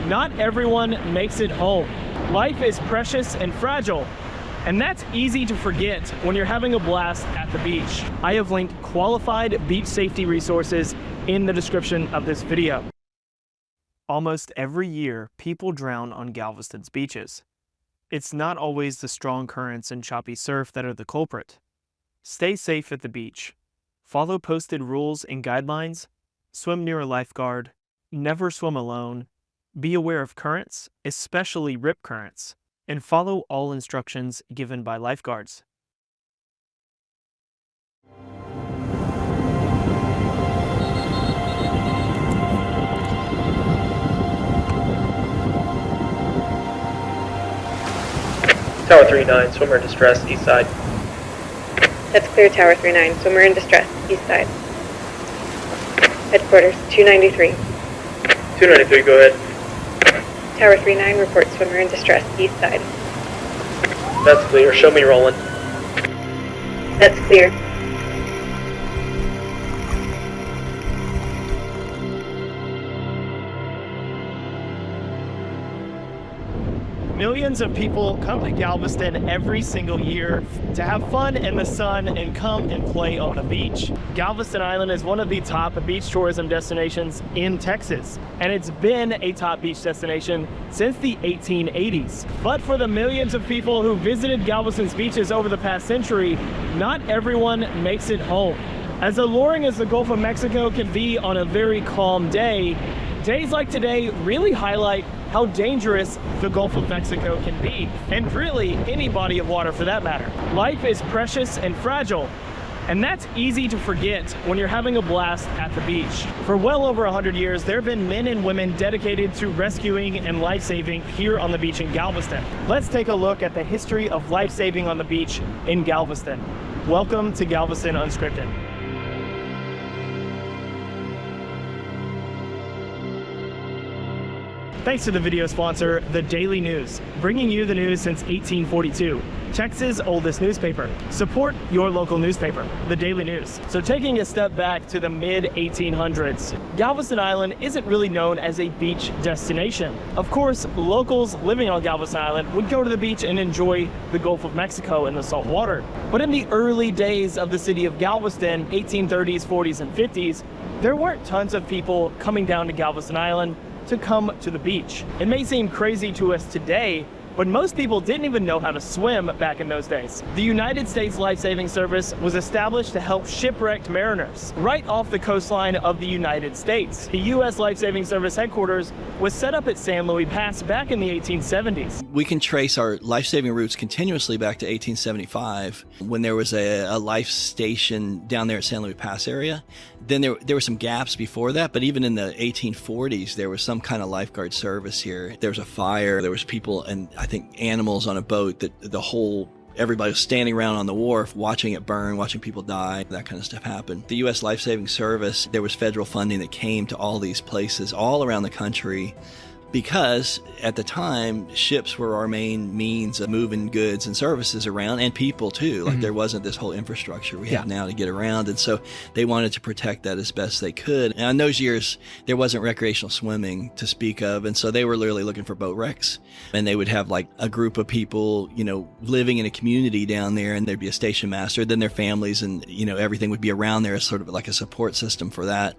Not everyone makes it home. Life is precious and fragile, and that's easy to forget when you're having a blast at the beach. I have linked qualified beach safety resources in the description of this video. Almost every year, people drown on Galveston's beaches. It's not always the strong currents and choppy surf that are the culprit. Stay safe at the beach. Follow posted rules and guidelines. Swim near a lifeguard. Never swim alone. Be aware of currents, especially rip currents, and follow all instructions given by lifeguards. Tower 39, swimmer in distress, east side. That's clear, Tower 39, swimmer in distress, east side. Headquarters, 293. 293, go ahead. Tower 39 reports swimmer in distress, east side. That's clear, show me rolling. That's clear. Millions of people come to Galveston every single year to have fun in the sun and come and play on the beach. Galveston Island is one of the top beach tourism destinations in Texas, and it's been a top beach destination since the 1880s. But for the millions of people who visited Galveston's beaches over the past century, not everyone makes it home. As alluring as the Gulf of Mexico can be on a very calm day, days like today really highlight how dangerous the Gulf of Mexico can be, and really any body of water for that matter. Life is precious and fragile, and that's easy to forget when you're having a blast at the beach. For well over 100 years, there have been men and women dedicated to rescuing and life-saving here on the beach in Galveston. Let's take a look at the history of life-saving on the beach in Galveston. Welcome to Galveston Unscripted. Thanks to the video sponsor, The Daily News, bringing you the news since 1842. Texas' oldest newspaper. Support your local newspaper, The Daily News. So taking a step back to the mid-1800s, Galveston Island isn't really known as a beach destination. Of course, locals living on Galveston Island would go to the beach and enjoy the Gulf of Mexico and the salt water. But in the early days of the city of Galveston, 1830s, 40s, and 50s, there weren't tons of people coming down to Galveston Island to come to the beach. It may seem crazy to us today, but most people didn't even know how to swim back in those days. The United States Lifesaving Service was established to help shipwrecked mariners right off the coastline of the United States. The U.S. Lifesaving Service headquarters was set up at San Luis Pass back in the 1870s. We can trace our life-saving routes continuously back to 1875 when there was a life station down there at San Luis Pass area. Then there were some gaps before that, but even in the 1840s, there was some kind of lifeguard service here. There was a fire, there was people and I think animals on a boat that everybody was standing around on the wharf watching it burn, watching people die, that kind of stuff happened. The U.S. Lifesaving Service, there was federal funding that came to all these places all around the country because at the time, ships were our main means of moving goods and services around, and people too. Like there wasn't this whole infrastructure we have now to get around, and so they wanted to protect that as best they could. And in those years, there wasn't recreational swimming to speak of, and so they were literally looking for boat wrecks. And they would have like a group of people, living in a community down there, and there'd be a station master, then their families, and everything would be around there as sort of like a support system for that.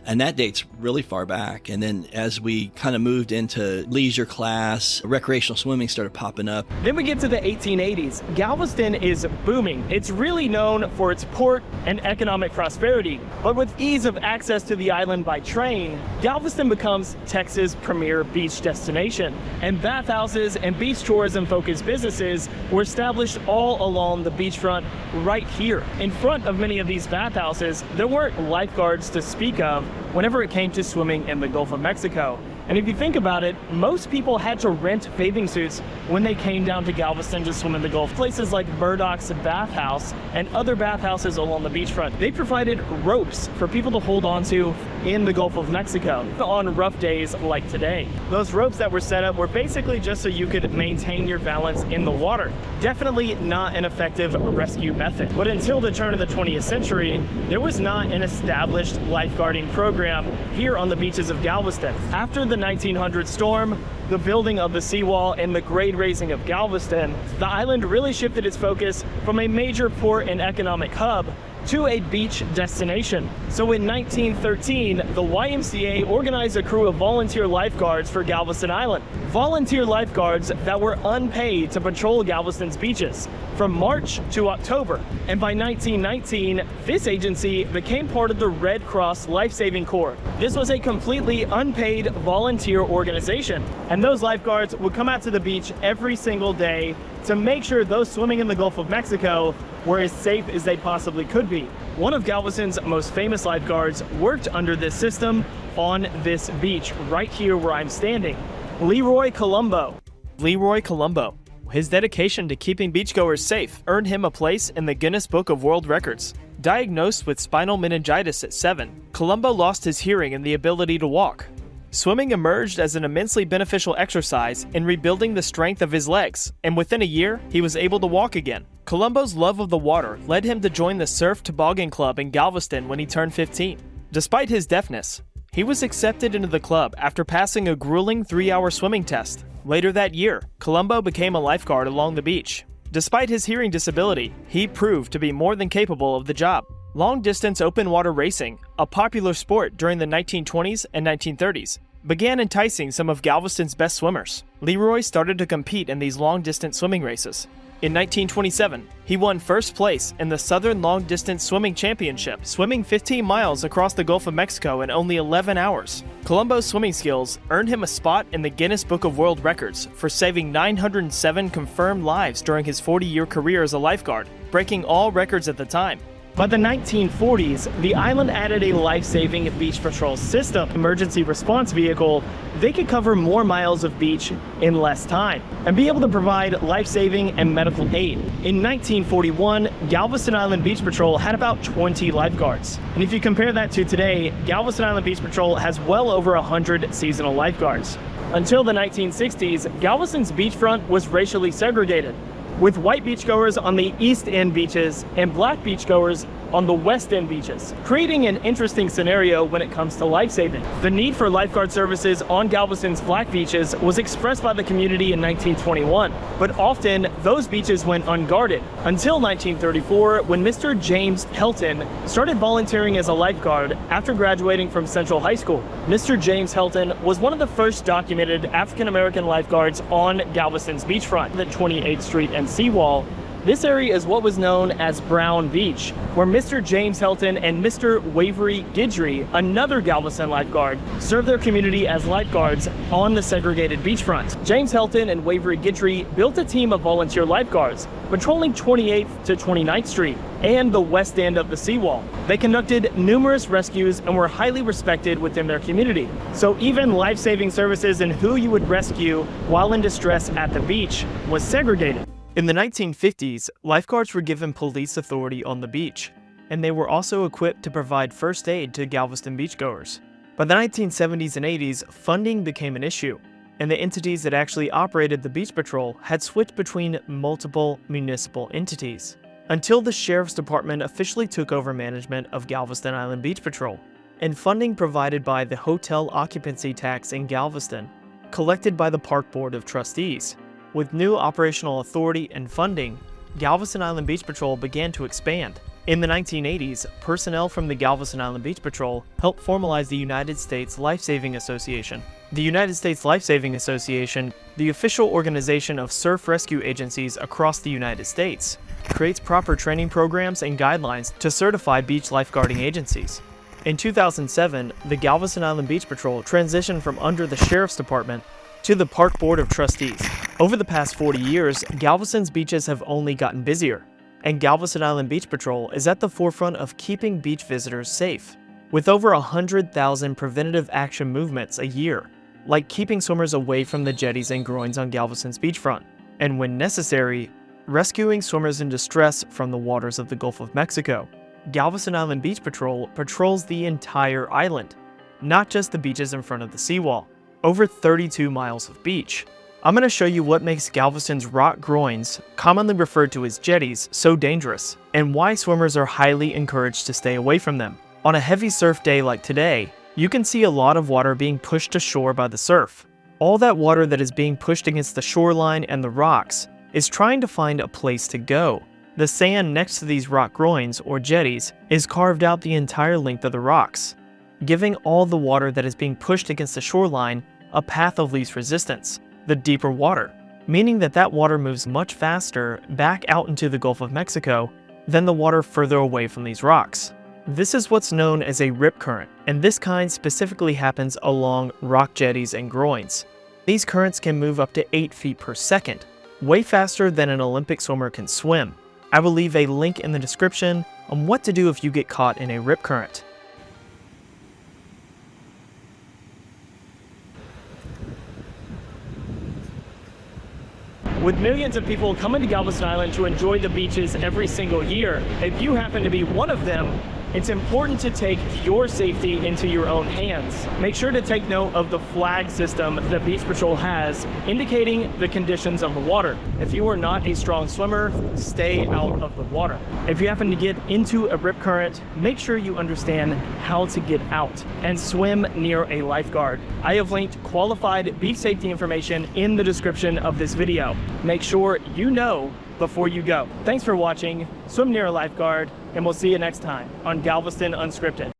And that dates really far back. And then as we kind of moved into leisure class, recreational swimming started popping up. Then we get to the 1880s. Galveston is booming. It's really known for its port and economic prosperity. But with ease of access to the island by train, Galveston becomes Texas' premier beach destination. And bathhouses and beach tourism-focused businesses were established all along the beachfront right here. In front of many of these bathhouses, there weren't lifeguards to speak of whenever it came to swimming in the Gulf of Mexico. And if you think about it, most people had to rent bathing suits when they came down to Galveston to swim in the Gulf. Places like Burdock's Bathhouse and other bathhouses along the beachfront, they provided ropes for people to hold onto in the Gulf of Mexico on rough days like today. Those ropes that were set up were basically just so you could maintain your balance in the water. Definitely not an effective rescue method. But until the turn of the 20th century, there was not an established lifeguarding program here on the beaches of Galveston. After the the 1900 storm, the building of the seawall, and the grade raising of Galveston, the island really shifted its focus from a major port and economic hub to a beach destination. So in 1913, the YMCA organized a crew of volunteer lifeguards for Galveston Island. Volunteer lifeguards that were unpaid to patrol Galveston's beaches from March to October. And by 1919, this agency became part of the Red Cross Lifesaving Corps. This was a completely unpaid volunteer organization. And those lifeguards would come out to the beach every single day to make sure those swimming in the Gulf of Mexico were as safe as they possibly could be. One of Galveston's most famous lifeguards worked under this system on this beach right here where I'm standing. Leroy Columbo. Leroy Columbo. His dedication to keeping beachgoers safe earned him a place in the Guinness Book of World Records. Diagnosed with spinal meningitis at 7, Columbo lost his hearing and the ability to walk. Swimming emerged as an immensely beneficial exercise in rebuilding the strength of his legs, and within a year, he was able to walk again. Columbo's love of the water led him to join the Surf Toboggan Club in Galveston when he turned 15. Despite his deafness, he was accepted into the club after passing a grueling 3-hour swimming test. Later that year, Columbo became a lifeguard along the beach. Despite his hearing disability, he proved to be more than capable of the job. Long-distance open water racing, a popular sport during the 1920s and 1930s, began enticing some of Galveston's best swimmers. Leroy started to compete in these long-distance swimming races. In 1927, he won first place in the Southern Long Distance Swimming Championship, swimming 15 miles across the Gulf of Mexico in only 11 hours. Columbo's swimming skills earned him a spot in the Guinness Book of World Records for saving 907 confirmed lives during his 40-year career as a lifeguard, breaking all records at the time. By the 1940s, the island added a life-saving beach patrol system, emergency response vehicle. They could cover more miles of beach in less time and be able to provide life-saving and medical aid. In 1941, Galveston Island Beach Patrol had about 20 lifeguards. And if you compare that to today, Galveston Island Beach Patrol has well over 100 seasonal lifeguards. Until the 1960s, Galveston's beachfront was racially segregated, with white beachgoers on the East End beaches and black beachgoers on the West End beaches, creating an interesting scenario when it comes to lifesaving. The need for lifeguard services on Galveston's black beaches was expressed by the community in 1921, but often those beaches went unguarded until 1934 when Mr. James Helton started volunteering as a lifeguard after graduating from Central High School. Mr. James Helton was one of the first documented African-American lifeguards on Galveston's beachfront, the 28th Street and Seawall. This area is what was known as Brown Beach, where Mr. James Helton and Mr. Wavery Guidry, another Galveston lifeguard, served their community as lifeguards on the segregated beachfront. James Helton and Wavery Guidry built a team of volunteer lifeguards, patrolling 28th to 29th Street and the west end of the seawall. They conducted numerous rescues and were highly respected within their community. So even life-saving services and who you would rescue while in distress at the beach was segregated. In the 1950s, lifeguards were given police authority on the beach, and they were also equipped to provide first aid to Galveston beachgoers. By the 1970s and 80s, funding became an issue, and the entities that actually operated the beach patrol had switched between multiple municipal entities, until the Sheriff's Department officially took over management of Galveston Island Beach Patrol, and funding provided by the hotel occupancy tax in Galveston, collected by the Park Board of Trustees. With new operational authority and funding, Galveston Island Beach Patrol began to expand. In the 1980s, personnel from the Galveston Island Beach Patrol helped formalize the United States Lifesaving Association. The United States Lifesaving Association, the official organization of surf rescue agencies across the United States, creates proper training programs and guidelines to certify beach lifeguarding agencies. In 2007, the Galveston Island Beach Patrol transitioned from under the Sheriff's Department to the Park Board of Trustees. Over the past 40 years, Galveston's beaches have only gotten busier, and Galveston Island Beach Patrol is at the forefront of keeping beach visitors safe. With over 100,000 preventative action movements a year, like keeping swimmers away from the jetties and groins on Galveston's beachfront, and when necessary, rescuing swimmers in distress from the waters of the Gulf of Mexico, Galveston Island Beach Patrol patrols the entire island, not just the beaches in front of the seawall. Over 32 miles of beach. I'm going to show you what makes Galveston's rock groins, commonly referred to as jetties, so dangerous, and why swimmers are highly encouraged to stay away from them. On a heavy surf day like today, you can see a lot of water being pushed to shore by the surf. All that water that is being pushed against the shoreline and the rocks is trying to find a place to go. The sand next to these rock groins, or jetties, is carved out the entire length of the rocks, giving all the water that is being pushed against the shoreline a path of least resistance, the deeper water, meaning that that water moves much faster back out into the Gulf of Mexico than the water further away from these rocks. This is what's known as a rip current, and this kind specifically happens along rock jetties and groins. These currents can move up to 8 feet per second, way faster than an Olympic swimmer can swim. I will leave a link in the description on what to do if you get caught in a rip current. With millions of people coming to Galveston Island to enjoy the beaches every single year, if you happen to be one of them, it's important to take your safety into your own hands. Make sure to take note of the flag system that Beach Patrol has, indicating the conditions of the water. If you are not a strong swimmer, stay out of the water. If you happen to get into a rip current, make sure you understand how to get out and swim near a lifeguard. I have linked qualified beach safety information in the description of this video. Make sure you know before you go. Thanks for watching, swim near a lifeguard, and we'll see you next time on Galveston Unscripted.